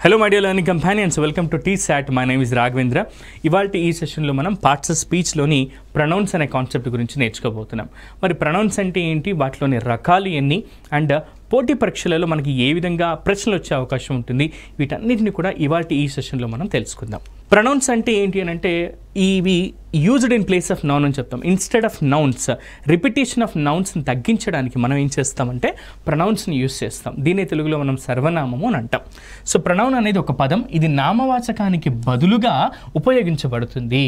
Hello my dear learning companions, welcome to TSAT. My name is Raghavendra. ఇవాల్టి ఈ సెషన్లో మనం పార్ట్స్ ఆఫ్ స్పీచ్లోని ప్రొనౌన్స్ అనే కాన్సెప్ట్ గురించి నేర్చుకోబోతున్నాం. మరి ప్రొనౌన్స్ అంటే ఏంటి, వాటిలోని రకాలు ఎన్ని, అండ్ పోటీ పరీక్షలలో మనకి ఏ విధంగా ప్రశ్నలు వచ్చే అవకాశం ఉంటుంది, వీటన్నిటిని కూడా ఇవాల్టి ఈ సెషన్లో మనం తెలుసుకుందాం. ప్రొనౌన్స్ అంటే ఏంటి అని అంటే ఇవి used in place of noun అని చెప్తాం. Instead of nouns, repetition of నౌన్స్ని తగ్గించడానికి మనం ఏం చేస్తామంటే ప్రొనౌన్స్ని యూజ్ చేస్తాం. దీన్ని తెలుగులో మనం సర్వనామము అని అంటాం. సో ప్రొనౌన్ అనేది ఒక పదం, ఇది నామవాచకానికి బదులుగా ఉపయోగించబడుతుంది.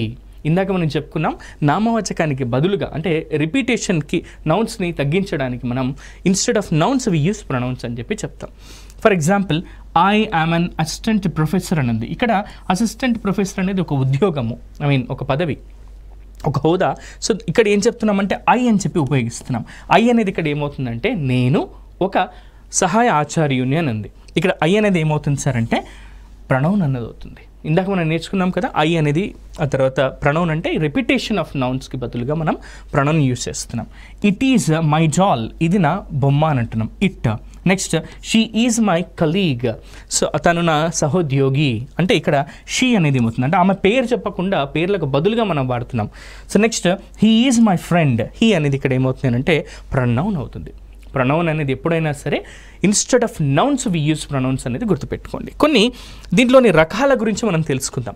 ఇందాక మనం చెప్పుకున్నాం, నామవాచకానికి బదులుగా అంటే రిపీటేషన్కి నౌన్స్ని తగ్గించడానికి మనం instead of nouns we use pronouns అని చెప్పి చెప్తాం. For example, I am an assistant professor అని ఉంది. ఇక్కడ అసిస్టెంట్ ప్రొఫెసర్ అనేది ఒక ఉద్యోగము, ఒక పదవి, ఒక హోదా. సో ఇక్కడ ఏం చెప్తున్నామంటే ఐ అని చెప్పి ఉపయోగిస్తున్నాం. ఐ అనేది ఇక్కడ ఏమవుతుందంటే నేను ఒక సహాయ ఆచార్యుని అని ఉంది. ఇక్కడ ఐ అనేది ఏమవుతుంది సార్ అంటే ప్రొనౌన్ అన్నది అవుతుంది. ఇందాక మనం నేర్చుకున్నాం కదా, ఐ అనేది ఆ తర్వాత ప్రొనౌన్ అంటే రిపిటేషన్ ఆఫ్ నౌన్స్కి బదులుగా మనం ప్రొనౌన్ యూస్ చేస్తున్నాం. ఇట్ ఈజ్ మై జాల్, ఇది నా బొమ్మ అని అంటున్నాం, it. Next, she is my colleague, so తను నా సహోద్యోగి అంటే ఇక్కడ షీ అనేది ఏమవుతుంది అంటే ఆమె పేరు చెప్పకుండా పేర్లకు బదులుగా మనం వాడుతున్నాం. So next, he is my friend, he అనేది ఇక్కడ ఏమవుతుంది అంటే ప్రొనౌన్ అవుతుంది. ప్రొనౌన్ అనేది ఎప్పుడైనా సరే instead of nouns we use pronouns అనేది గుర్తుపెట్టుకోండి. కొన్ని దీంట్లోని రకాల గురించి మనం తెలుసుకుందాం.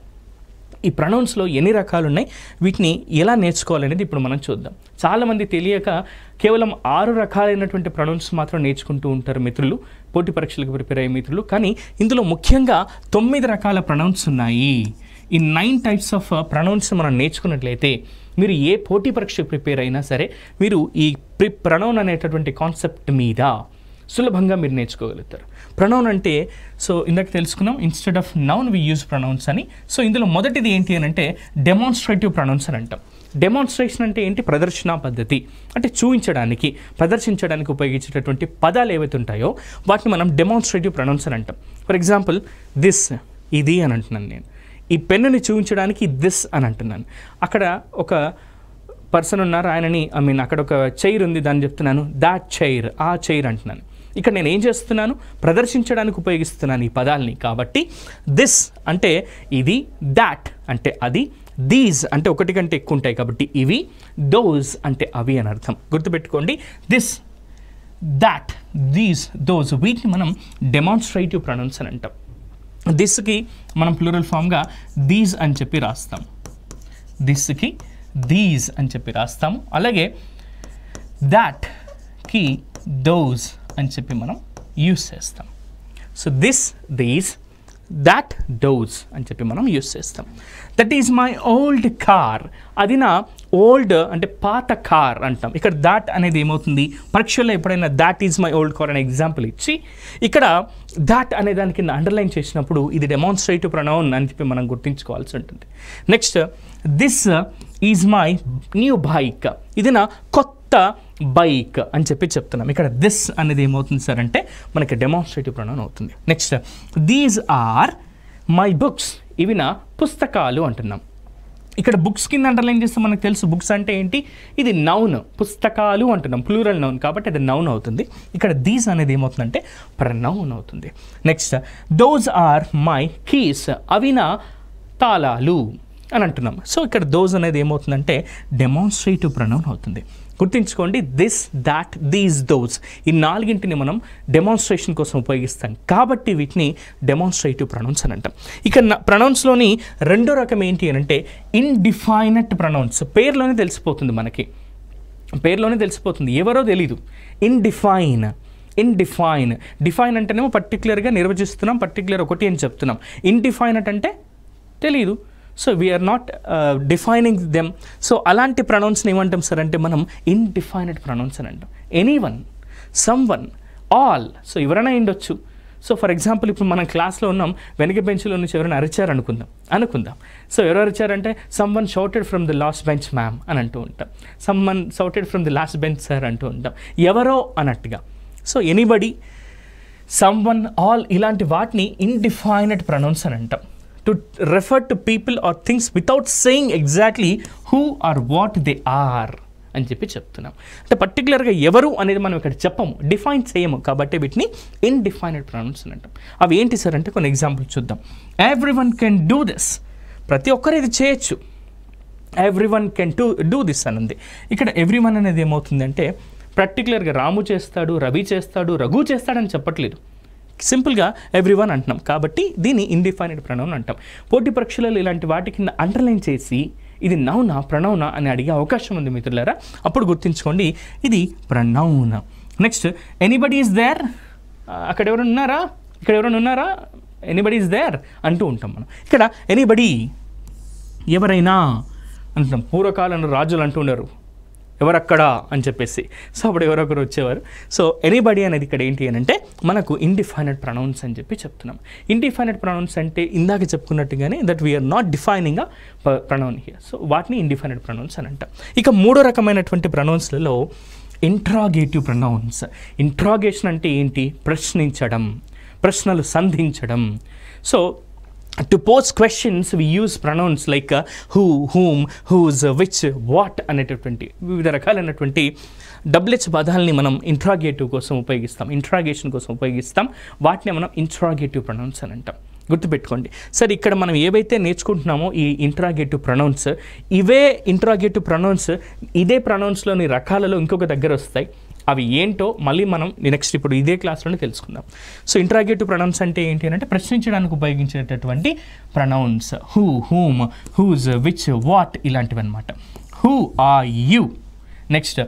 ఈ ప్రొనౌన్స్లో ఎన్ని రకాలు ఉన్నాయి, వీటిని ఎలా నేర్చుకోవాలనేది ఇప్పుడు మనం చూద్దాం. చాలామంది తెలియక కేవలం 6 రకాలైనటువంటి ప్రొనౌన్స్ మాత్రం నేర్చుకుంటూ ఉంటారు మిత్రులు, పోటీ పరీక్షలకు ప్రిపేర్ అయ్యే మిత్రులు. కానీ ఇందులో ముఖ్యంగా 9 రకాల ప్రొనౌన్స్ ఉన్నాయి. ఈ 9 టైప్స్ ఆఫ్ ప్రొనౌన్స్ మనం నేర్చుకున్నట్లయితే మీరు ఏ పోటీ పరీక్షకు ప్రిపేర్ అయినా సరే మీరు ఈ ప్రొనౌన్ అనేటటువంటి కాన్సెప్ట్ మీద సులభంగా మీరు నేర్చుకోగలుగుతారు. ప్రొనౌన్ అంటే సో ఇందాక తెలుసుకున్నాం, instead of noun we use pronouns అని. సో ఇందులో మొదటిది ఏంటి అని అంటే డెమాన్స్ట్రేటివ్ ప్రొనౌన్స్ అని అంటాం. డెమాన్స్ట్రేషన్ అంటే ఏంటి, ప్రదర్శన పద్ధతి, అంటే చూపించడానికి ప్రదర్శించడానికి ఉపయోగించేటటువంటి పదాలు ఏవైతే ఉంటాయో వాటిని మనం డెమాన్స్ట్రేటివ్ ప్రొనౌన్స్ అని అంటాం. ఫర్ ఎగ్జాంపుల్, దిస్, ఇది అని అంటున్నాను నేను. ఈ పెన్నుని చూపించడానికి దిస్ అని అంటున్నాను. అక్కడ ఒక పర్సన్ ఉన్నారు, ఆయనని అక్కడ ఒక చైర్ ఉంది, దాన్ని చెప్తున్నాను దాట్ చైర్, ఆ చైర్ అంటున్నాను. ఇక్కడ నేను ఏం చేస్తున్నాను, ప్రదర్శించడానికి ఉపయోగిస్తున్నాను ఈ పదాలని. కాబట్టి దిస్ అంటే ఇది, దాట్ అంటే అది, దీస్ అంటే ఒకటి కంటే ఎక్కువ ఉంటాయి కాబట్టి ఇవి, దోస్ అంటే అవి అని అర్థం. గుర్తుపెట్టుకోండి, దిస్, దాట్, దీస్, దోస్, వీటిని మనం డెమాన్స్ట్రేటివ్ ప్రొనౌన్స్ అని అంటాం. దిస్కి మనం ప్లూరల్ ఫామ్గా దీస్ అని చెప్పి రాస్తాం, దిస్కి దీస్ అని చెప్పి రాస్తాము. అలాగే దాట్కి దోస్ అని చెప్పి మనం యూస్ చేస్తాం. So this, these, that, those అని చెప్పి మనం యూస్ చేస్తాం. That is my old car, అది నా ఓల్డ్ అంటే పాత కార్ అంటాం. ఇక్కడ దాట్ అనేది ఏమవుతుంది, పరీక్షల్లో ఎప్పుడైనా that is my old car అనే ఎగ్జాంపుల్ ఇచ్చి ఇక్కడ దాట్ అనే దాని కింద అండర్లైన్ చేసినప్పుడు ఇది డెమాన్స్ట్రేటివ్ ప్రొనౌన్ అని చెప్పి మనం గుర్తుంచుకోవాల్సి ఉంటుంది. Next, this is my new bike, ఇది నా కొత్త బైక్ అని చెప్పి చెప్తున్నాం. ఇక్కడ దిస్ అనేది ఏమవుతుంది సార్ అంటే మనకి డెమాన్స్ట్రేటివ్ ప్రొనౌన్ అవుతుంది. Next, these are my books, ఇవి నా పుస్తకాలు అంటున్నాం. ఇక్కడ బుక్స్ కింద అండర్లైన్ చేస్తే మనకు తెలుసు బుక్స్ అంటే ఏంటి, ఇది నౌన్, పుస్తకాలు అంటున్నాం, ప్లూరల్ నౌన్ కాబట్టి అది నౌన్ అవుతుంది. ఇక్కడ దీస్ అనేది ఏమవుతుందంటే ప్రొనౌన్ అవుతుంది. Next, those are my keys, అవి నా తాళాలు అని అంటున్నాం. సో ఇక్కడ దోస్ అనేది ఏమవుతుందంటే డెమాన్స్ట్రేటివ్ ప్రొనౌన్ అవుతుంది. గుర్తుంచుకోండి, దిస్, దాట్, దీస్, దోస్, ఈ 4ని మనం డెమాన్స్ట్రేషన్ కోసం ఉపయోగిస్తాం కాబట్టి వీటిని డెమాన్స్ట్రేటివ్ ప్రొనౌన్స్ అని అంటాం. ఇక ప్రొనౌన్స్లోని రెండో రకం ఏంటి అని అంటే ఇండిఫైనట్ ప్రొనౌన్స్. పేర్లోనే తెలిసిపోతుంది మనకి, పేర్లోనే తెలిసిపోతుంది, ఎవరో తెలీదు. ఇండిఫైన్, ఇండిఫైన్, డిఫైన్ అంటేనేమో పర్టికులర్గా నిర్వచిస్తున్నాం, పర్టికులర్ ఒకటి అని చెప్తున్నాం. ఇండిఫైనట్ అంటే తెలీదు, so we are not defining them. So అలాంటి ప్రొనౌన్స్ని ఏమంటాం సార్ అంటే మనం ఇండిఫైనట్ ప్రొనౌన్స్ అని అంటాం. ఎనీవన్, సమ్వన్, ఆల్, సో ఎవరైనా ఉండొచ్చు. సో ఫర్ ఎగ్జాంపుల్, ఇప్పుడు మనం క్లాస్లో ఉన్నాం, వెనక బెంచ్లో నుంచి ఎవరైనా అరిచారు అనుకుందాం. సో ఎవరు అరిచారంటే someone shouted from the last bench ma'am అని అంటూ ఉంటాం, someone shouted from the last bench sir అంటూ ఉంటాం, ఎవరో అన్నట్టుగా. సో ఎనీబడి, సమ్వన్, ఆల్, ఇలాంటి వాటిని ఇండిఫైనట్ ప్రొనౌన్స్ అని అంటాం. To refer to people or things without saying exactly who or what they are అని చెప్పి చెప్తున్నాం. అంటే పర్టికులర్గా ఎవరు అనేది మనం ఇక్కడ చెప్పము, డిఫైన్ చేయము, కాబట్టి వీటిని ఇన్డిఫైనెడ్ ప్రొనౌన్స్ అని అంటాం. అవి ఏంటి సార్ అంటే కొన్ని ఎగ్జాంపుల్ చూద్దాం. ఎవ్రీవన్ కెన్ డూ దిస్, ప్రతి ఒక్కరు ఇది చేయొచ్చు. ఎవ్రీవన్ కెన్ డూ దిస్ అని ఉంది. ఇక్కడ ఎవ్రీవన్ అనేది ఏమవుతుందంటే పర్టికులర్గా రాము చేస్తాడు, రవి చేస్తాడు, రఘు చేస్తాడని చెప్పట్లేదు, సింపుల్గా ఎవ్రీవన్ అంటున్నాం. కాబట్టి దీన్ని ఇండిఫైనెడ్ ప్రొనౌన్ అంటాం. పోటీ పరీక్షలలో ఇలాంటి వాటి కింద అండర్లైన్ చేసి ఇది నౌనా ప్రొనౌనా అని అడిగే అవకాశం ఉంది మిత్రులారా, అప్పుడు గుర్తుంచుకోండి ఇది pronoun. Next anybody is there, అక్కడ ఎవరైనా ఉన్నారా, ఇక్కడ ఎవరైనా ఉన్నారా, ఎనీబడి ఈజ్ దేర్ అంటూ ఉంటాం మనం. ఇక్కడ ఎనీబడి ఎవరైనా అంటున్నాం. పూర్వకాలంలో రాజులు అంటూ ఉన్నారు ఎవరక్కడ అని చెప్పేసి, సో అప్పుడు ఎవరొకరు వచ్చేవారు. సో ఎనీబడి అనేది ఇక్కడ ఏంటి అని అంటే మనకు ఇండిఫైనెడ్ ప్రొనౌన్స్ అని చెప్పి చెప్తున్నాం. ఇండిఫైనెడ్ ప్రొనౌన్స్ అంటే ఇందాక చెప్పుకున్నట్టుగానే that we're not defining a pronoun here, so వాటిని ఇండిఫైనెడ్ ప్రొనౌన్స్ అని అంటాం. ఇక మూడో రకమైనటువంటి ప్రొనౌన్స్లలో ఇంట్రాగేటివ్ ప్రొనౌన్స్. ఇంట్రాగేషన్ అంటే ఏంటి, ప్రశ్నించడం, ప్రశ్నలు సంధించడం. So to pose questions we use pronouns like who, whom, whose, which, what అనేటటువంటి వివిధ రకాలైనటువంటి WH పదాలని మనం ఇంట్రాగేటివ్ కోసం ఉపయోగిస్తాం, ఇంట్రాగేషన్ కోసం ఉపయోగిస్తాం. వాటిని మనం ఇంట్రాగేటివ్ ప్రొనౌన్స్ అని అంటాం. గుర్తుపెట్టుకోండి సార్, ఇక్కడ మనం ఏవైతే నేర్చుకుంటున్నామో ఈ ఇంట్రాగేటివ్ ప్రొనౌన్స్, ఇవే ఇంట్రాగేటివ్ ప్రొనౌన్స్ ఇదే ప్రొనౌన్స్లోని రకాలలో ఇంకొక దగ్గర వస్తాయి. అవి ఏంటో మళ్ళీ మనం నెక్స్ట్ ఇప్పుడు ఇదే క్లాస్లోనే తెలుసుకుందాం. సో ఇంట్రాగేటివ్ ప్రొనౌన్స్ అంటే ఏంటి అంటే ప్రశ్నించడానికి ఉపయోగించేటటువంటి pronouns. Who, whom, whose, which, what ఇలాంటివి అనమాట. Who are you, next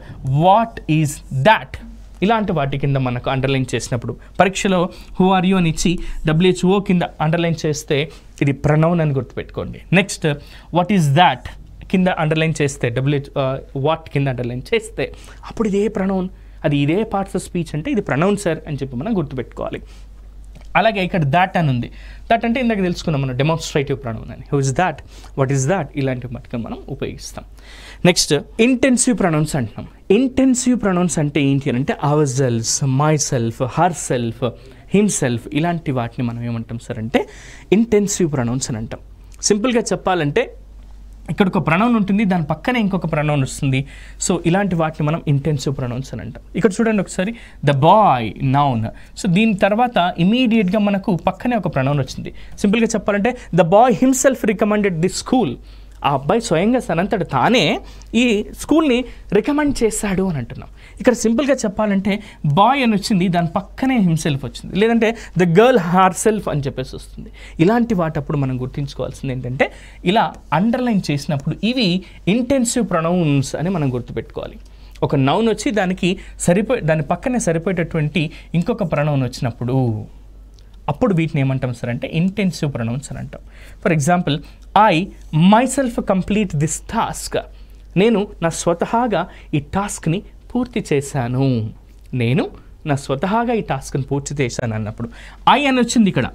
what is that, ఇలాంటి వాటి కింద మనకు అండర్లైన్ చేసినప్పుడు పరీక్షలో హూ ఆర్ యూ అని ఇచ్చి WHO కింద అండర్లైన్ చేస్తే ఇది ప్రొనౌన్ అని గుర్తుపెట్టుకోండి. నెక్స్ట్ వాట్ ఈజ్ దాట్ కింద అండర్లైన్ చేస్తే వాట్ కింద అండర్లైన్ చేస్తే అప్పుడు ఇదే ప్రొనౌన్, అది ఇదే పార్ట్స్ ఆఫ్ స్పీచ్ అంటే ఇది ప్రొనౌన్ సార్ అని చెప్పి మనం గుర్తుపెట్టుకోవాలి. అలాగే ఇక్కడ దాట్ అని ఉంది. దట్ అంటే ఇందాక తెలుసుకున్నాం మనం డెమాన్స్ట్రేటివ్ ప్రొనౌన్ అని. Who is that, what is that ఇలాంటి మటుకు మనం ఉపయోగిస్తాం. నెక్స్ట్ ఇంటెన్సివ్ ప్రొనౌన్స్ అంటున్నాం. ఇంటెన్సివ్ ప్రొనౌన్స్ అంటే ఏంటి అంటే our self, myself, her self, himself ఇలాంటి వాటిని మనం ఏమంటాం సార్ అంటే ఇంటెన్సివ్ ప్రొనౌన్స్ అని అంటాం. సింపుల్గా చెప్పాలంటే ఇక్కడ ఒక ప్రొనౌన్ ఉంటుంది, దాని పక్కనే ఇంకొక ప్రొనౌన్ వస్తుంది. సో ఇలాంటి వాటిని మనం ఇంటెన్సివ్ ప్రొనౌన్స్ అని అంటాం. ఇక్కడ చూడండి ఒకసారి, ద బాయ్ నౌన్. సో దీని తర్వాత ఇమీడియట్గా మనకు పక్కనే ఒక ప్రొనౌన్ వచ్చింది. సింపుల్గా చెప్పాలంటే the boy himself recommended the school. ఆ అబ్బాయి స్వయంగా తనంతట తానే ఈ స్కూల్ని రికమెండ్ చేశాడు అని అంటున్నాం. ఇక్కడ సింపుల్గా చెప్పాలంటే బాయ్ అని వచ్చింది, దాని పక్కనే హిమ్సెల్ఫ్ వచ్చింది, లేదంటే ద గర్ల్ హర్ సెల్ఫ్ అని చెప్పేసి వస్తుంది. ఇలాంటి వాటప్పుడు మనం గుర్తుంచుకోవాల్సింది ఏంటంటే ఇలా అండర్లైన్ చేసినప్పుడు ఇవి ఇంటెన్సివ్ ప్రొనౌన్స్ అని మనం గుర్తుపెట్టుకోవాలి. ఒక నౌన్ వచ్చి దాని పక్కనే సరిపోయేటటువంటి ఇంకొక ప్రొనౌన్ వచ్చినప్పుడు అప్పుడు వీటిని ఏమంటాం సార్ అంటే ఇంటెన్సివ్ ప్రొనౌన్స్ అని అంటాం. For example, I my self complete this task. నేను నా స్వతహాగా ఈ టాస్క్ని పూర్తి చేశాను. నేను నా స్వతహాగా ఈ టాస్క్ని పూర్తి చేశాను అన్నప్పుడు ఐ అని వచ్చింది, ఇక్కడ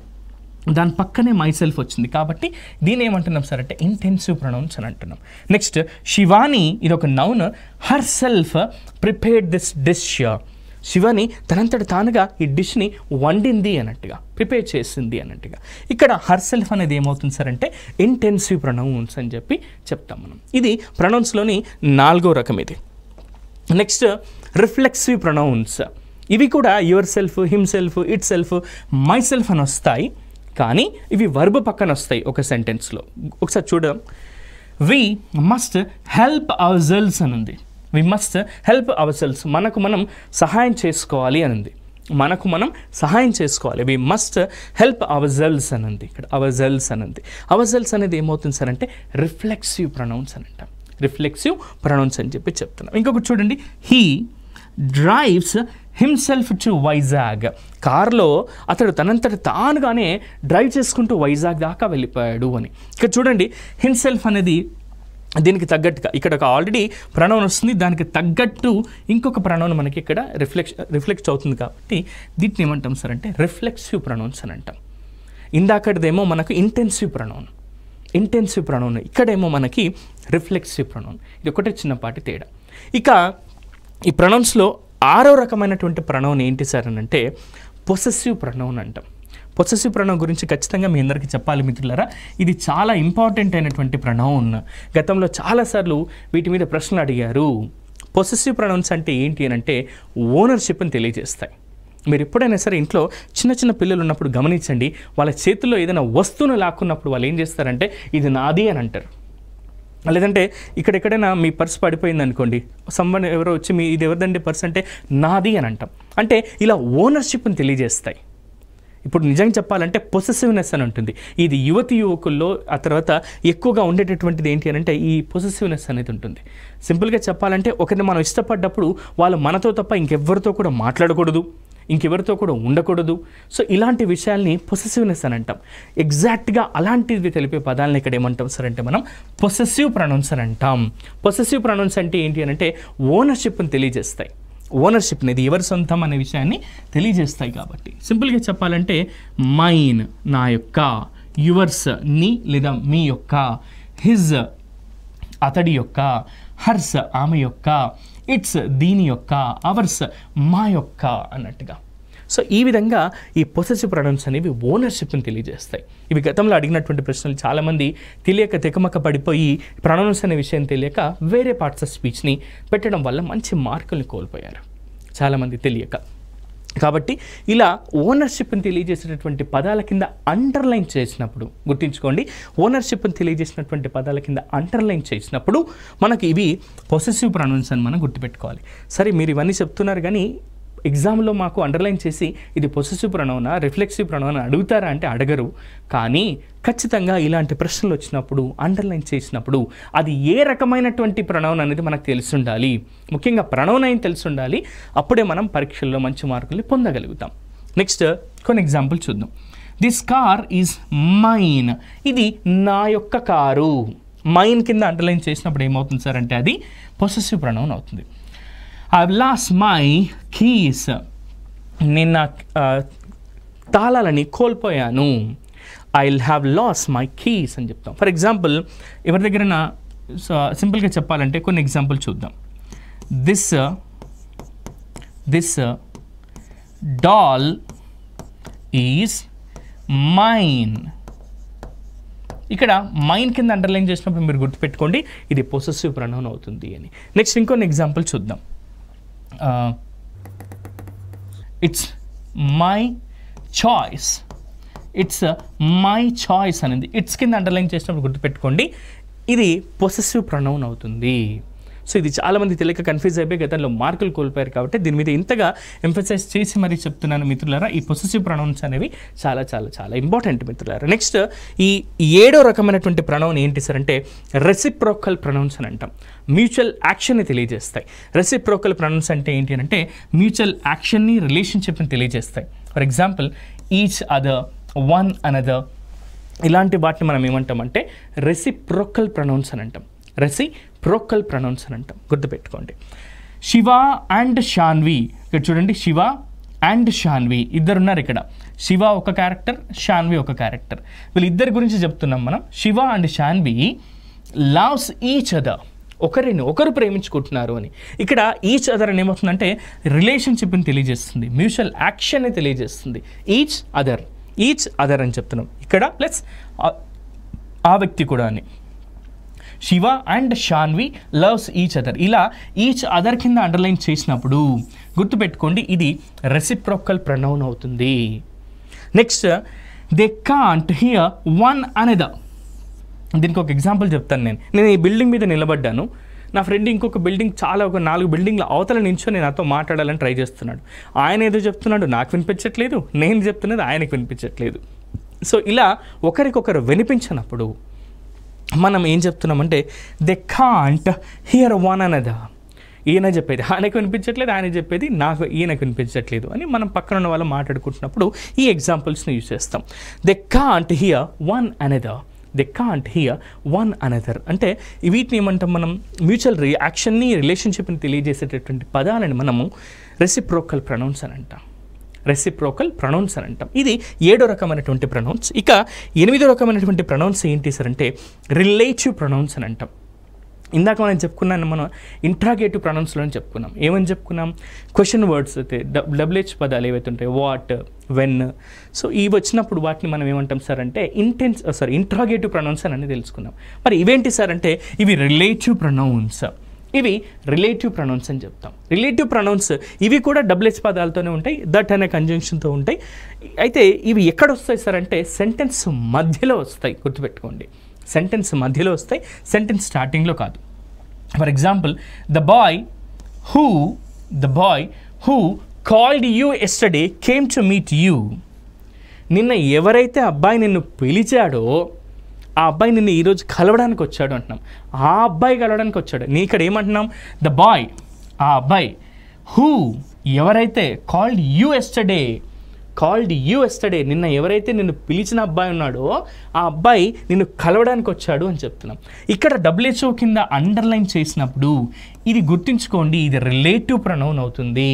దాని పక్కనే మై సెల్ఫ్ వచ్చింది. కాబట్టి దీని ఏమంటున్నాం సార్ అంటే ఇంటెన్సివ్ ప్రొనౌన్స్ అని అంటున్నాం. నెక్స్ట్ శివాని, ఇది ఒక noun. Her self prepared this dish. Shivani తనంతట తానుగా ఈ డిష్ని వండింది అన్నట్టుగా, ప్రిపేర్ చేసింది అన్నట్టుగా. ఇక్కడ హర్ సెల్ఫ్ అనేది ఏమవుతుంది సార్ అంటే ఇంటెన్సివ్ ప్రొనౌన్స్ అని చెప్పి చెప్తాం మనం. ఇది ప్రొనౌన్స్లోని 4వ రకం ఇది. Next reflexive pronounce. ఇవి కూడా your self, him self, it self, my self అని వస్తాయి, కానీ ఇవి వర్బ్ పక్కన వస్తాయి ఒక సెంటెన్స్లో. ఒకసారి చూద్దాం. We must help ourselves అని ఉంది. We must help ourselves, మనకు మనం సహాయం చేసుకోవాలి అని ఉంది. మనకు మనం సహాయం చేసుకోవాలి. We must help ourselves అని ఉంది. ఇక్కడ అవర్ సెల్వ్స్ అని ఉంది. అవర్ సెల్వ్స్ అనేది ఏమవుతుంది సార్ అంటే రిఫ్లెక్సివ్ ప్రొనౌన్స్ అని అంటాం. రిఫ్లెక్సివ్ ప్రొనౌన్స్ అని చెప్పి చెప్తున్నాం. ఇంకొకటి చూడండి, he drives himself to Vizag. కార్లో అతడు తనంతట తానుగానే డ్రైవ్ చేసుకుంటూ వైజాగ్ దాకా వెళ్ళిపోయాడు అని. ఇక్కడ చూడండి, హిమ్సెల్ఫ్ అనేది దీనికి తగ్గట్టుగా ఇక్కడ ఒక ఆల్రెడీ ప్రొనౌన్ వస్తుంది, దానికి తగ్గట్టు ఇంకొక ప్రొనౌన్ మనకి ఇక్కడ రిఫ్లెక్ట్ అవుతుంది. కాబట్టి దీన్ని ఏమంటాం సార్ అంటే రిఫ్లెక్సివ్ ప్రొనౌన్స్ అని అంటాం. ఇందాకటిదేమో మనకు ఇంటెన్సివ్ ప్రొనౌన్, ఇక్కడేమో మనకి రిఫ్లెక్సివ్ ప్రొనౌన్. ఇది ఒకటే చిన్నపాటి తేడా. ఇక ఈ ప్రొనౌన్స్లో 6వ రకమైనటువంటి ప్రొనౌన్ ఏంటి సార్ అని అంటే పొసెసివ్ ప్రొనౌన్ అంటాం. పొసెసివ్ ప్రొనౌన్ గురించి ఖచ్చితంగా మీ అందరికీ చెప్పాలి మిత్రులారా. ఇది చాలా ఇంపార్టెంట్ అయినటువంటి ప్రొనౌన్. గతంలో చాలాసార్లు వీటి మీద ప్రశ్నలు అడిగారు. పొసెసివ్ ప్రొనౌన్స్ అంటే ఏంటి అని అంటే ఓనర్షిప్ని తెలియజేస్తాయి. మీరు ఎప్పుడైనా సరే ఇంట్లో చిన్న చిన్న పిల్లలు ఉన్నప్పుడు గమనించండి, వాళ్ళ చేతుల్లో ఏదైనా వస్తువును లాక్కున్నప్పుడు వాళ్ళు ఏం చేస్తారంటే ఇది నాది అని అంటారు. లేదంటే ఇక్కడెక్కడైనా మీ పర్స్ పడిపోయింది అనుకోండి, సంబన్ ఎవరో వచ్చి మీ ఇది ఎవరిదండి పర్స్ అంటే నాది అని అంటాం. అంటే ఇలా ఓనర్షిప్ని తెలియజేస్తాయి. ఇప్పుడు నిజంగా చెప్పాలంటే పొసెసివ్నెస్ అని ఉంటుంది. ఇది యువతి యువకుల్లో ఆ తర్వాత ఎక్కువగా ఉండేటటువంటిది ఏంటి అని అంటే ఈ పొసెసివ్నెస్ అనేది ఉంటుంది. సింపుల్గా చెప్పాలంటే ఒకరిని మనం ఇష్టపడ్డప్పుడు వాళ్ళు మనతో తప్ప ఇంకెవ్వరితో కూడా మాట్లాడకూడదు, ఇంకెవరితో కూడా ఉండకూడదు. సో ఇలాంటి విషయాల్ని పొసెసివ్నెస్ అని అంటాం. ఎగ్జాక్ట్గా అలాంటివి తెలిపే పదాలను ఇక్కడ ఏమంటాం సార్ అంటే మనం పొసెసివ్ ప్రొనౌన్స్ అని అంటాం. పొసెసివ్ ప్రొనౌన్స్ అంటే ఏంటి అని అంటే ఓనర్షిప్ని తెలియజేస్తాయి. ఓనర్షిప్ని, ఇది ఎవరి సొంతం అనే విషయాన్ని తెలియజేస్తాయి. కాబట్టి సింపుల్గా చెప్పాలంటే మైన్ నా యొక్క, యువర్స్ నీ లేదా మీ యొక్క, హిజ్ అతడి యొక్క, హర్స్ ఆమె యొక్క, ఇట్స్ దీని యొక్క, అవర్స్ మా యొక్క అన్నట్టుగా. సో ఈ విధంగా ఈ పొసెసివ్ ప్రొనౌన్స్ అనేవి ఓనర్షిప్ని తెలియజేస్తాయి. ఇవి గతంలో అడిగినటువంటి ప్రశ్నలు చాలామంది తెలియక తెకమక పడిపోయి ప్రొనౌన్స్ అనే విషయం తెలియక వేరే పార్ట్స్ ఆఫ్ స్పీచ్ని పెట్టడం వల్ల మంచి మార్కుల్ని కోల్పోయారు చాలామంది తెలియక. కాబట్టి ఇలా ఓనర్షిప్ని తెలియజేసేటటువంటి పదాల కింద అండర్లైన్ చేసినప్పుడు గుర్తుంచుకోండి, ఓనర్షిప్ని తెలియజేసినటువంటి పదాల కింద అండర్లైన్ చేసినప్పుడు మనకి ఇవి పొసెసివ్ ప్రొనౌన్స్ అని మనం గుర్తుపెట్టుకోవాలి. సరే మీరు ఇవన్నీ చెప్తున్నారు కానీ ఎగ్జామ్లో మాకు అండర్లైన్ చేసి ఇది పొసెసివ్ ప్రొనౌనా రిఫ్లెక్సివ్ ప్రొనౌనా అడుగుతారా అంటే అడగరు. కానీ ఖచ్చితంగా ఇలాంటి ప్రశ్నలు వచ్చినప్పుడు అండర్లైన్ చేసినప్పుడు అది ఏ రకమైనటువంటి ప్రొనౌన్ అనేది మనకు తెలిసి ఉండాలి. ముఖ్యంగా ప్రొనౌన్ అయిన తెలిసి ఉండాలి. అప్పుడే మనం పరీక్షల్లో మంచి మార్కుల్ని పొందగలుగుతాం. నెక్స్ట్ కొన్ని ఎగ్జాంపుల్ చూద్దాం. దిస్ కార్ ఈజ్ మైన్, ఇది నా యొక్క కారు. మైన్ కింద అండర్లైన్ చేసినప్పుడు ఏమవుతుంది సార్ అంటే అది పొసెసివ్ ప్రొనౌన్ అవుతుంది. I've lost my keys, నేను నా తాళాలని కోల్పోయాను. I'll have lost my keys అని చెప్తాం. ఫర్ ఎగ్జాంపుల్ ఎవరి దగ్గర సింపుల్గా చెప్పాలంటే కొన్ని ఎగ్జాంపుల్ చూద్దాం. This doll is mine. ఇక్కడ మైన్ కింద అండర్లైన్ చేసినప్పుడు మీరు గుర్తుపెట్టుకోండి ఇది పొసెసివ్ ప్రొనౌన్ అవుతుంది అని. నెక్స్ట్ ఇంకొన్ని ఎగ్జాంపుల్ చూద్దాం. It's my choice, it's my choice అనేది ఇట్స్ కింద అండర్లైన్ చేసినప్పుడు గుర్తుపెట్టుకోండి ఇది పొసెసివ్ ప్రొనౌన్ అవుతుంది. సో ఇది చాలామంది తెలియక కన్ఫ్యూజ్ అయిపోయి గతంలో మార్కులు కోల్పోయారు. కాబట్టి దీని మీద ఇంతగా ఎంఫసైజ్ చేసి మరీ చెప్తున్నాను మిత్రులారా, ఈ పొసెసివ్ ప్రొనౌన్స్ అనేవి చాలా చాలా చాలా ఇంపార్టెంట్ మిత్రులారా. నెక్స్ట్ ఈ 7వ రకమైనటువంటి ప్రొనౌన్ ఏంటి సార్ అంటే రెసిప్రోకల్ ప్రొనౌన్స్ అని అంటాం. మ్యూచువల్ యాక్షన్ని తెలియజేస్తాయి. రెసిప్రోకల్ ప్రొనౌన్స్ అంటే ఏంటి అంటే మ్యూచువల్ యాక్షన్ని, రిలేషన్షిప్ని తెలియజేస్తాయి. For example each other, one another, ఇలాంటి వాటిని మనం ఏమంటామంటే రెసిప్రోకల్ ప్రొనౌన్స్ అని అంటాం. రెసిప్రోకల్ ప్రొనౌన్స్ అని అంటాం. గుర్తుపెట్టుకోండి. శివ అండ్ షాన్వి, ఇక్కడ చూడండి శివ అండ్ షాన్వి ఇద్దరు ఉన్నారు. ఇక్కడ శివ ఒక క్యారెక్టర్, షాన్వి ఒక క్యారెక్టర్. వీళ్ళిద్దరి గురించి చెప్తున్నాం మనం. Shiva and Shanvi loves each other, ఒకరిని ఒకరు ప్రేమించుకుంటున్నారు అని. ఇక్కడ ఈచ్ అదర్ అని ఏమవుతుందంటే రిలేషన్షిప్ని తెలియజేస్తుంది, మ్యూచువల్ యాక్షన్ని తెలియజేస్తుంది. ఈచ్ అదర్ అని చెప్తున్నాం ఇక్కడ, ప్లస్ ఆ వ్యక్తి కూడా అని. Shiva and Shanvi loves each other, ఇలా ఈచ్ అదర్ కింద అండర్లైన్ చేసినప్పుడు గుర్తుపెట్టుకోండి ఇది రెసిప్రోకల్ ప్రొనౌన్ అవుతుంది. Next they can't hear one another. దీనికి ఒక ఎగ్జాంపుల్ చెప్తాను. నేను ఈ బిల్డింగ్ మీద నిలబడ్డాను, నా ఫ్రెండ్ ఇంకొక బిల్డింగ్ ఒక 4 బిల్డింగ్ల అవతల నించొని నాతో మాట్లాడాలని ట్రై చేస్తున్నాడు. ఆయన ఏదో చెప్తున్నాడు నాకు వినిపించట్లేదు, నేను చెప్తున్నది ఆయనకు వినిపించట్లేదు. సో ఇలా ఒకరికొకరు వినిపించినప్పుడు మనం ఏం చెప్తున్నామంటే they can't hear one another. ఈయన చెప్పేది ఆయనకు వినిపించట్లేదు, ఆయన చెప్పేది ఈయనకు వినిపించట్లేదు అని మనం పక్కన ఉన్న వాళ్ళు మాట్లాడుకుంటున్నప్పుడు ఈ ఎగ్జాంపుల్స్ని యూజ్ చేస్తాం. They can't hear one another, they can't hear one another అంటే వీటిని ఏమంటాం మనం మ్యూచువల్ యాక్షన్ని, రిలేషన్షిప్ని తెలియజేసేటటువంటి పదాలని మనము రెసిప్రోకల్ ప్రొనౌన్స్ అని అంటాం. రెసిప్రోకల్ ప్రొనౌన్స్ అని అంటాం. ఇది 7వ రకమైనటువంటి ప్రొనౌన్స్. ఇక 8వ రకమైనటువంటి ప్రొనౌన్స్ ఏంటి సార్ అంటే రిలేటివ్ ప్రొనౌన్స్ అని అంటాం. ఇందాక మనం చెప్పుకున్నాను, మనం ఇంట్రాగేటివ్ ప్రొనౌన్స్లో చెప్పుకున్నాం. ఏమని చెప్పుకున్నాం? క్వశ్చన్ వర్డ్స్ అయితే WH పదాలు ఏవైతే ఉంటాయి, వాట్, వెన్, సో ఇవి వచ్చినప్పుడు వాటిని మనం ఏమంటాం సార్ అంటే ఇంట్రాగేటివ్ ప్రొనౌన్స్ అని తెలుసుకున్నాం. మరి ఇవేంటి సార్ అంటే ఇవి రిలేటివ్ ప్రొనౌన్స్. ఇవి రిలేటివ్ ప్రొనౌన్స్ అని చెప్తాం. రిలేటివ్ ప్రొనౌన్స్ ఇవి కూడా డబ్ల్యూహెచ్ పదాలతోనే ఉంటాయి, దట్ అనే కంజంక్షన్తో ఉంటాయి. అయితే ఇవి ఎక్కడ వస్తాయి సార్ అంటే సెంటెన్స్ మధ్యలో వస్తాయి, గుర్తుపెట్టుకోండి. సెంటెన్స్ మధ్యలో వస్తాయి, సెంటెన్స్ స్టార్టింగ్లో కాదు. For example, the boy who called you yesterday came to meet you. నిన్న ఎవరైతే అబ్బాయి నిన్ను పిలిచాడో ఆ అబ్బాయి నిన్ను ఈరోజు కలవడానికి వచ్చాడు అంటున్నాం. ఆ అబ్బాయి కలవడానికి వచ్చాడు. నీ ఇక్కడ ఏమంటున్నాం? ద బాయ్, ఆ అబ్బాయి, హూ ఎవరైతే, కాల్డ్ యూ ఎస్టర్డే నిన్న ఎవరైతే నిన్ను పిలిచిన అబ్బాయి ఉన్నాడో ఆ అబ్బాయి నిన్ను కలవడానికి వచ్చాడు అని చెప్తున్నాం. ఇక్కడ డబ్ల్యూహెచ్ఓ కింద అండర్లైన్ చేసినప్పుడు ఇది గుర్తుంచుకోండి, ఇది రిలేటివ్ ప్రొనౌన్ అవుతుంది.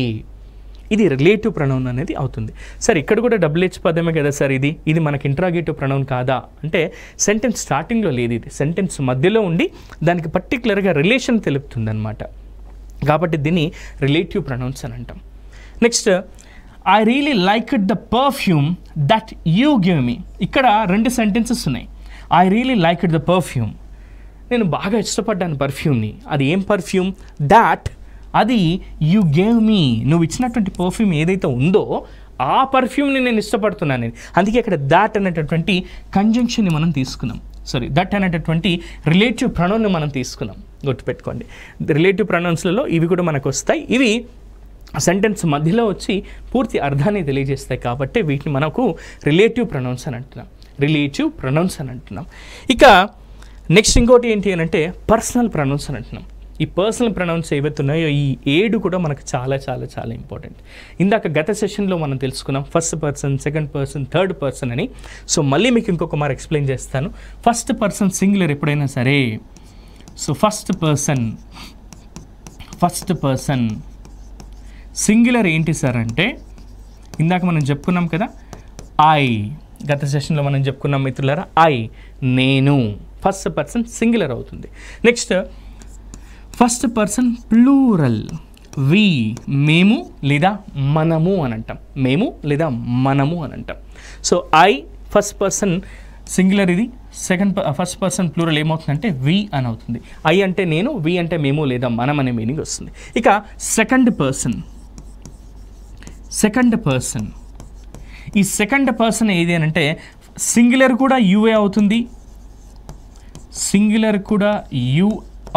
ఇది రిలేటివ్ ప్రొనౌన్ అనేది అవుతుంది. సార్ ఇక్కడ కూడా డబ్ల్యూహెచ్ పదమే కదా సార్, ఇది మనకి ఇంట్రాగేటివ్ ప్రొనౌన్ కాదా అంటే సెంటెన్స్ స్టార్టింగ్లో లేదు, ఇది సెంటెన్స్ మధ్యలో ఉండి దానికి పర్టికులర్గా రిలేషన్ తెలుపుతుంది అనమాట. కాబట్టి దీన్ని రిలేటివ్ ప్రొనౌన్స్ అని అంటాం. Next, I really liked the perfume that you give me. ఇక్కడ 2 సెంటెన్సెస్ ఉన్నాయి. I really liked the perfume, నేను బాగా ఇష్టపడ్డాను పర్ఫ్యూమ్ని. అది ఏం పర్ఫ్యూమ్? దాట్, అది యూ గేవ్ మీ, నువ్వు ఇచ్చినటువంటి పర్ఫ్యూమ్ ఏదైతే ఉందో ఆ పర్ఫ్యూమ్ని నేను ఇష్టపడుతున్నాను. అందుకే ఇక్కడ దాట్ అనేటటువంటి కంజంక్షన్ని మనం తీసుకున్నాం, దట్ అనేటటువంటి రిలేటివ్ ప్రొనౌన్ని మనం తీసుకున్నాం, గుర్తుపెట్టుకోండి. రిలేటివ్ ప్రొనౌన్స్లలో ఇవి కూడా మనకు వస్తాయి. ఇవి సెంటెన్స్ మధ్యలో వచ్చి పూర్తి అర్థాన్ని తెలియజేస్తాయి కాబట్టి వీటిని మనకు రిలేటివ్ ప్రొనౌన్స్ అని అంటున్నాం. ఇక నెక్స్ట్ ఇంకోటి ఏంటి అని అంటే పర్సనల్ ప్రొనౌన్స్ అని అంటున్నాం. ఈ పర్సనల్ ప్రొనౌన్స్ ఏవైతే ఉన్నాయో ఈ 7 కూడా మనకు చాలా చాలా చాలా ఇంపార్టెంట్. ఇందాక గత సెషన్లో మనం తెలుసుకున్నాం first person, second person, third person అని. సో మళ్ళీ మీకు ఇంకొక మారు ఎక్స్ప్లెయిన్ చేస్తాను. ఫస్ట్ పర్సన్ సింగులర్ ఎప్పుడైనా సరే, సో ఫస్ట్ పర్సన్ సింగులర్ ఏంటి సార్ అంటే ఇందాక మనం చెప్పుకున్నాం కదా, ఐ, గత సెషన్లో మనం చెప్పుకున్నాం మిత్రులారా, నేను. ఫస్ట్ పర్సన్ సింగులర్ అవుతుంది. నెక్స్ట్ ఫస్ట్ పర్సన్ ప్లూరల్, వి, మేము లేదా మనము అని అంటాం. So I first person singular, ఇది ఫస్ట్ పర్సన్ ప్లూరల్ ఏమవుతుందంటే వి అని అవుతుంది. ఐ అంటే నేను, వి అంటే మేము లేదా మనం అనే మీనింగ్ వస్తుంది. ఇక సెకండ్ పర్సన్, ఈ సెకండ్ పర్సన్ ఏది అని అంటే సింగులర్ కూడా యుఏ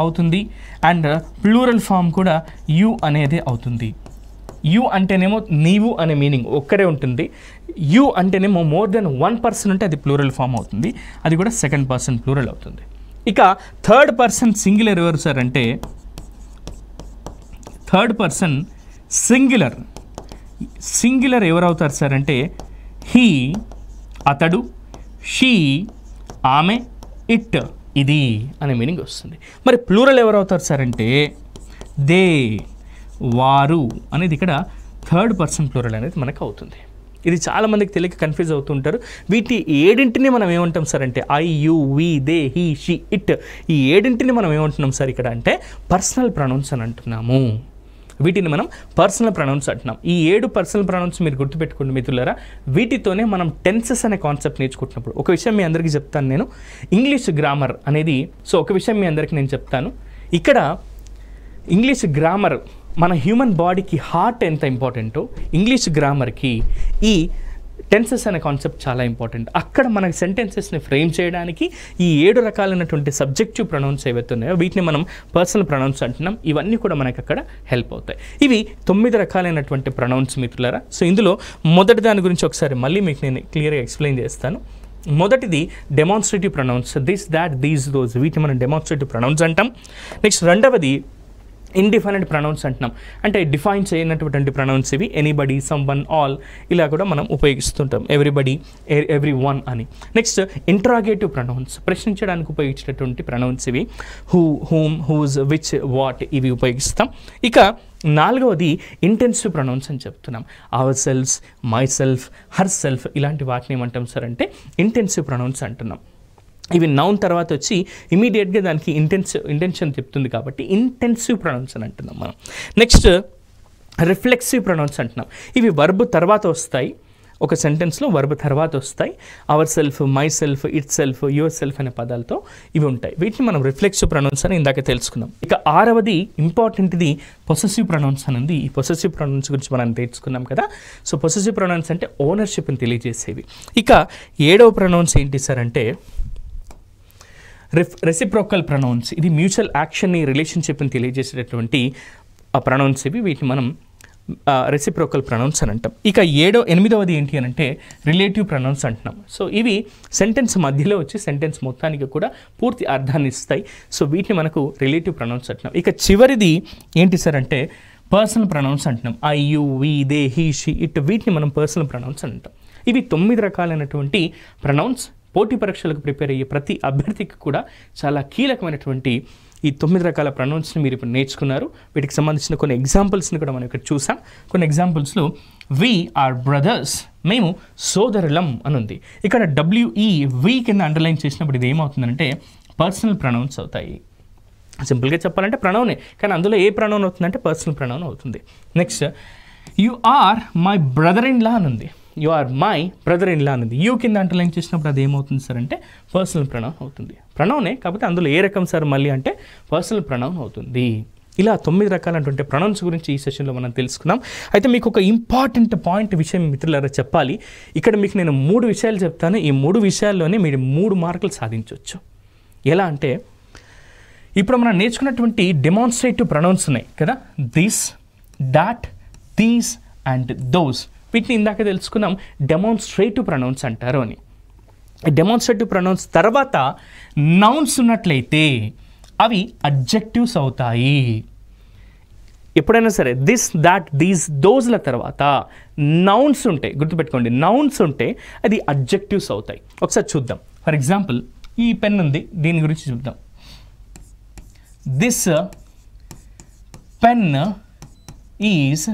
అవుతుంది, అండ్ ప్లూరల్ ఫామ్ కూడా యు అనేది అవుతుంది. యు అంటేనేమో నీవు అనే మీనింగ్ ఒక్కరే ఉంటుంది. యు అంటేనేమో మోర్ దెన్ 1 పర్సన్ ఉంటే అది ప్లూరల్ ఫామ్ అవుతుంది, అది కూడా సెకండ్ పర్సన్ ప్లూరల్ అవుతుంది. ఇక థర్డ్ పర్సన్ సింగులర్ ఎవరు సార్ అంటే థర్డ్ పర్సన్ సింగులర్ ఎవరు అవుతారు సార్ అంటే హీ, అతడు, షీ, ఆమె, ఇట్, ఇది అనే మీనింగ్ వస్తుంది. మరి ప్లూరల్ ఎవరు అవుతారు సార్ అంటే దే, వారు అనేది ఇక్కడ థర్డ్ పర్సన్ ప్లూరల్ అనేది మనకు అవుతుంది. ఇది చాలామందికి తెలియక కన్ఫ్యూజ్ అవుతుంటారు. వీటి 7 మనం ఏమంటాం సార్ అంటే I, you, we, they, he, she, it, ఈ 7 మనం ఏమంటున్నాం సార్ ఇక్కడ అంటే పర్సనల్ ప్రొనౌన్స్ అని అంటున్నాము. వీటిని మనం పర్సనల్ ప్రొనౌన్స్ అంటున్నాం. ఈ 7 పర్సనల్ ప్రొనౌన్స్ మీరు గుర్తుపెట్టుకోండి మిత్రులారా. వీటితోనే మనం టెన్సెస్ అనే కాన్సెప్ట్ నేర్చుకుంటున్నప్పుడు ఒక విషయం మీ అందరికీ చెప్తాను నేను, ఇంగ్లీష్ గ్రామర్ అనేది. సో ఒక విషయం మీ అందరికీ నేను చెప్తాను. ఇక్కడ ఇంగ్లీష్ గ్రామర్ మన హ్యూమన్ బాడీకి హార్ట్ ఎంత ఇంపార్టెంటో ఇంగ్లీష్ గ్రామర్కి ఈ టెన్సెస్ అనే కాన్సెప్ట్ చాలా ఇంపార్టెంట్. అక్కడ మనకి సెంటెన్సెస్ని ఫ్రేమ్ చేయడానికి ఈ 7 రకాలైనటువంటి సబ్జెక్టివ్ ప్రొనౌన్స్ ఏవైతే ఉన్నాయో వీటిని మనం పర్సనల్ ప్రొనౌన్స్ అంటున్నాం. ఇవన్నీ కూడా మనకి అక్కడ హెల్ప్ అవుతాయి. ఇవి 9 రకాలైనటువంటి ప్రొనౌన్స్ మిత్రులారా. సో ఇందులో మొదటి దాని గురించి ఒకసారి మళ్ళీ మీకు నేను క్లియర్గా ఎక్స్ప్లెయిన్ చేస్తాను. మొదటిది demonstrative pronouns, this, that, these, those, వీటిని మనం డెమాన్స్ట్రేటివ్ ప్రొనౌన్స్ అంటాం. నెక్స్ట్ రెండవది ఇండిఫైనెంట్ ప్రొనౌన్స్ అంటున్నాం, అంటే డిఫైన్ చేయనటువంటి ప్రొనౌన్స్ ఇవి. ఎనీబడి, సమ్వన్, ఆల్ ఇలా కూడా మనం ఉపయోగిస్తుంటాం. ఎవ్రీబడి, ఎవ్రీ వన్ అని. నెక్స్ట్ ఇంట్రాగేటివ్ ప్రొనౌన్స్, ప్రశ్నించడానికి ఉపయోగించేటటువంటి ప్రొనౌన్స్ ఇవి. Who, whom, whose, which, what ఇవి ఉపయోగిస్తాం. ఇక నాలుగవది ఇంటెన్సివ్ ప్రొనౌన్స్ అని చెప్తున్నాం. Ourself, myself, herself ఇలాంటి వాటిని ఏమంటాం సార్ అంటే ఇంటెన్సివ్ ప్రొనౌన్స్ అంటున్నాం. ఇవి నౌన్ తర్వాత వచ్చి ఇమీడియట్గా దానికి ఇంటెన్షన్ చెప్తుంది కాబట్టి ఇంటెన్సివ్ ప్రొనౌన్స్ అని అంటున్నాం మనం. నెక్స్ట్ రిఫ్లెక్సివ్ ప్రొనౌన్స్ అంటున్నాం. ఇవి వర్బ్ తర్వాత వస్తాయి, ఒక సెంటెన్స్లో వర్బ్ తర్వాత వస్తాయి. Our self, my self, it self, your self అనే పదాలతో ఇవి ఉంటాయి. వీటిని మనం రిఫ్లెక్సివ్ ప్రొనౌన్స్ అని ఇందాక తెలుసుకున్నాం. ఇక 6వది ఇంపార్టెంట్ది పొసెసివ్ ప్రొనౌన్స్ అని ఉంది. ఈ పొసెసివ్ ప్రొనౌన్స్ గురించి మనం తెలుసుకున్నాం కదా. సో పొసెసివ్ ప్రొనౌన్స్ అంటే ఓనర్షిప్ని తెలియజేసేవి. ఇక 7వ ప్రొనౌన్స్ ఏంటి సార్ అంటే రెసిప్రోకల్ ప్రొనౌన్స్. ఇది మ్యూచువల్ యాక్షన్ని, రిలేషన్షిప్ని తెలియజేసేటటువంటి ప్రొనౌన్స్ ఇవి. వీటిని మనం రెసిప్రోకల్ ప్రొనౌన్స్ అని అంటాం. ఇక 8వది ఏంటి అని అంటే రిలేటివ్ ప్రొనౌన్స్ అంటున్నాం. సో ఇవి సెంటెన్స్ మధ్యలో వచ్చి సెంటెన్స్ మొత్తానికి కూడా పూర్తి అర్థాన్ని ఇస్తాయి. సో వీటిని మనకు రిలేటివ్ ప్రొనౌన్స్ అంటున్నాం. ఇక చివరిది ఏంటి సార్ అంటే పర్సనల్ ప్రొనౌన్స్ అంటున్నాం. I, you, we, they, he, she, it, వీటిని మనం పర్సనల్ ప్రొనౌన్స్ అని అంటాం. ఇవి 9 రకాలైనటువంటి ప్రొనౌన్స్. పోటీ పరీక్షలకు ప్రిపేర్ అయ్యే ప్రతి అభ్యర్థికి కూడా చాలా కీలకమైనటువంటి ఈ 9 రకాల ప్రొనౌన్స్ని మీరు ఇప్పుడు నేర్చుకున్నారు. వీటికి సంబంధించిన కొన్ని ఎగ్జాంపుల్స్ని కూడా మనం ఇక్కడ చూసాం. కొన్ని ఎగ్జాంపుల్స్లో వి ఆర్ బ్రదర్స్, మేము సోదరులం అని ఉంది. ఇక్కడ WE వి కింద అండర్లైన్ చేసినప్పుడు ఇది ఏమవుతుందంటే పర్సనల్ ప్రొనౌన్స్ అవుతాయి. సింపుల్గా చెప్పాలంటే ప్రొనౌనే, కానీ అందులో ఏ ప్రొనౌన్ అవుతుందంటే పర్సనల్ ప్రొనౌన్ అవుతుంది. Next you are my brother in law అని ఉంది. You are my brother in law అనేది యూ కింద అండర్లైన్ చేసినప్పుడు అది ఏమవుతుంది సార్ అంటే పర్సనల్ ప్రొనౌన్ అవుతుంది. ప్రొనౌనే, కాకపోతే అందులో ఏ రకం సార్ మళ్ళీ అంటే పర్సనల్ ప్రొనౌన్ అవుతుంది. ఇలా 9 రకాలైనటువంటి ప్రొనౌన్స్ గురించి ఈ సెషన్లో మనం తెలుసుకున్నాం. అయితే మీకు ఒక ఇంపార్టెంట్ విషయం మిత్రులారా చెప్పాలి. ఇక్కడ మీకు నేను 3 విషయాలు చెప్తాను. ఈ 3 విషయాల్లోనే మీరు 3 మార్కులు సాధించవచ్చు. ఎలా అంటే ఇప్పుడు మనం నేర్చుకున్నటువంటి డెమాన్స్ట్రేటివ్ ప్రొనౌన్స్ ఉన్నాయి కదా, this, that, these and those. వీటిని ఇందాక తెలుసుకున్నాం డెమాన్స్ట్రేటివ్ ప్రొనౌన్స్ అంటారు అని. డెమాన్స్ట్రేటివ్ ప్రొనౌన్స్ తర్వాత నౌన్స్ ఉన్నట్లయితే అవి అడ్జెక్టివ్స్ అవుతాయి. ఎప్పుడైనా సరే దిస్, దాట్, దీస్, దోస్ల తర్వాత నౌన్స్ ఉంటే గుర్తుపెట్టుకోండి, నౌన్స్ ఉంటే అది అడ్జెక్టివ్స్ అవుతాయి. ఒకసారి చూద్దాం. ఫర్ ఎగ్జాంపుల్ ఈ పెన్ ఉంది, దీని గురించి చూద్దాం. This pen is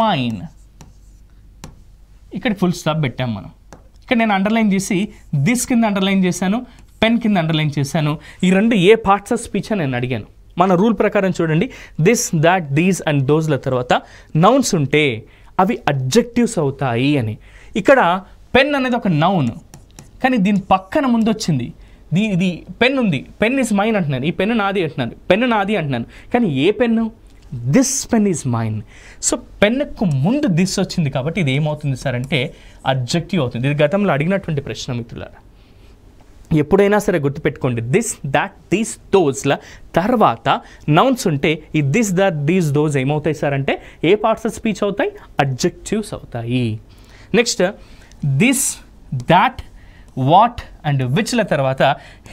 mine. ఇక్కడ ఫుల్ స్టాప్ పెట్టాం మనం. ఇక్కడ నేను అండర్లైన్ చేసి దిస్ కింద అండర్లైన్ చేశాను, పెన్ కింద అండర్లైన్ చేశాను. ఈ రెండు ఏ పార్ట్స్ ఆఫ్ స్పీచ్ అని నేను అడిగాను. మన రూల్ ప్రకారం చూడండి, దిస్, దాట్, దీస్ అండ్ దోస్ల తర్వాత నౌన్స్ ఉంటే అవి అడ్జెక్టివ్స్ అవుతాయి అని. ఇక్కడ పెన్ అనేది ఒక నౌన్, కానీ దీని పక్కన ముందు వచ్చింది ఇది పెన్ ఉంది. పెన్ ఈజ్ మైన్ అంటున్నాను, ఈ పెన్ను నాది అంటున్నాను, పెన్ను నాది అంటున్నాను, కానీ ఏ pen? This pen is mine. So పెన్నుకు ముందు దిస్ వచ్చింది కాబట్టి ఇది ఏమవుతుంది సార్ అంటే అడ్జెక్టివ్ అవుతుంది. ఇది గతంలో అడిగినటువంటి ప్రశ్న మిత్రులారా. ఎప్పుడైనా సరే గుర్తుపెట్టుకోండి, దిస్, దాట్, దీస్, దోస్ల తర్వాత నౌన్స్ ఉంటే ఈ దిస్, దాట్, దీస్, దోస్ ఏమవుతాయి సార్ అంటే ఏ పార్ట్స్ ఆఫ్ స్పీచ్ అవుతాయి? అడ్జెక్టివ్స్ అవుతాయి. Next this, that, what and విచ్ల తర్వాత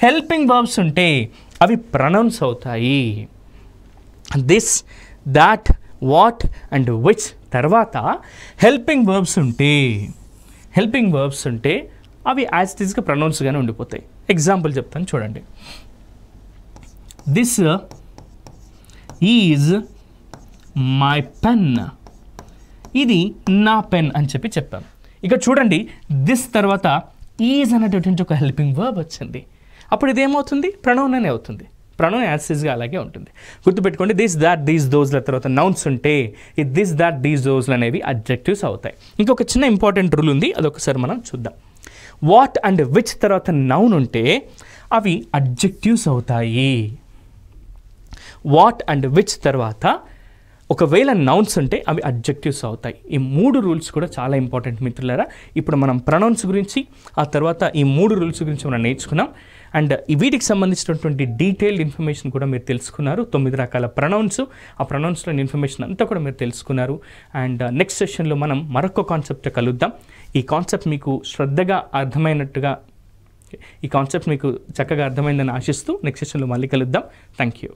హెల్పింగ్ వర్బ్స్ ఉంటే అవి ప్రొనౌన్స్ అవుతాయి. This, that, what and which తర్వాత హెల్పింగ్ వర్బ్స్ ఉంటే అవి యాజ్ ఇట్ ఈస్గా ప్రొనౌన్స్గానే ఉండిపోతాయి. ఎగ్జాంపుల్ చెప్తాను చూడండి. This is my pen. ఇది నా పెన్ అని చెప్పాం. ఇక చూడండి, దిస్ తర్వాత ఈజ్ అనేటటువంటి ఒక హెల్పింగ్ వర్బ్ వచ్చింది. అప్పుడు ఇదేమవుతుంది? ప్రొనౌన్ అనే అవుతుంది. ప్రొనౌన్ యాజ్ ఇట్ ఈస్గా అలాగే ఉంటుంది. గుర్తుపెట్టుకోండి, దిస్, దాట్, దీస్, దోస్ల తర్వాత నౌన్స్ ఉంటే ఈ దిస్, దాట్, దీస్, దోస్లు అనేవి అడ్జెక్టివ్స్ అవుతాయి. ఇంకొక చిన్న ఇంపార్టెంట్ రూల్ ఉంది, అదొకసారి మనం చూద్దాం. వాట్ అండ్ విచ్ తర్వాత నౌన్ ఉంటే అవి అడ్జెక్టివ్స్ అవుతాయి. వాట్ అండ్ విచ్ తర్వాత ఒకవేళ నౌన్స్ ఉంటే అవి అడ్జెక్టివ్స్ అవుతాయి. ఈ 3 రూల్స్ కూడా చాలా ఇంపార్టెంట్ మిత్రులారా. ఇప్పుడు మనం ప్రొనౌన్స్ గురించి, ఆ తర్వాత ఈ 3 రూల్స్ గురించి మనం నేర్చుకున్నాం. అండ్ వీటికి సంబంధించినటువంటి డీటెయిల్డ్ ఇన్ఫర్మేషన్ కూడా మీరు తెలుసుకున్నారు. 9 రకాల ప్రొనౌన్స్, ఆ ప్రొనౌన్స్లోని ఇన్ఫర్మేషన్ అంతా కూడా మీరు తెలుసుకున్నారు. అండ్ నెక్స్ట్ సెషన్లో మనం మరొక కాన్సెప్ట్ కలుద్దాం. ఈ కాన్సెప్ట్ మీకు చక్కగా అర్థమైందని ఆశిస్తూ నెక్స్ట్ సెషన్లో మళ్ళీ కలుద్దాం. Thank you.